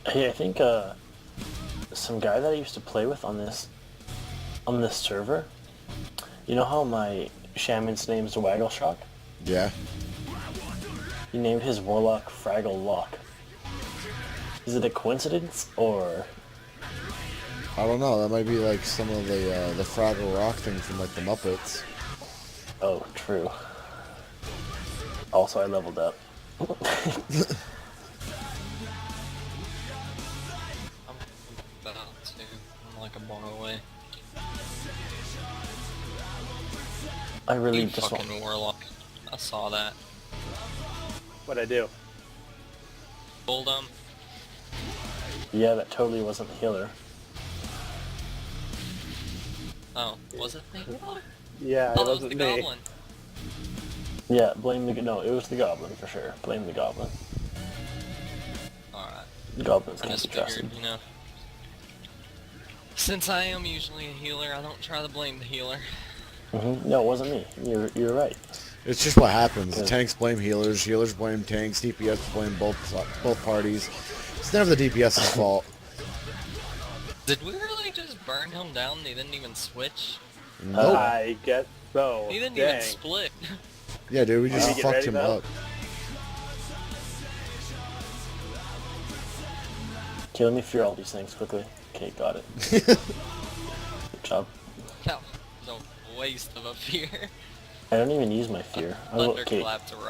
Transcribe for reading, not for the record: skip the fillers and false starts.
Hey, I think some guy that I used to play with on this server. You know how my shaman's name is Waggleshock? Yeah. He named his warlock Fraggle Lock. Is it a coincidence or? I don't know. That might be like some of the Fraggle Rock thing from like the Muppets. Oh, true. Also, I leveled up. I'm about to. I'm like a bar away. I really You just want. fucking warlock. I saw that. What'd I do? Hold him. Yeah, that totally wasn't the healer. Oh, was it me? Yeah, Oh, it that was wasn't the me. goblin. Yeah, blame the no. It was the goblin for sure. Blame the goblin. Alright. The goblins I can't be just trusted. figured, you know. Since I am usually a healer, I don't try to blame the healer. No, it wasn't me. You're right. It's just what happens. The Yeah. tanks blame healers, healers blame tanks, DPS blame both parties. It's never the DPS's fault. Did we really just burn him down? He didn't even switch? Nope. I guess so. He didn't Dang. even split. Yeah, dude, we just Did you get fucked ready, him though? up. Okay, let me fear all these things quickly. Okay, got it. Good job. That was a waste of a fear. I don't even use my fear. Okay. Thunderclap to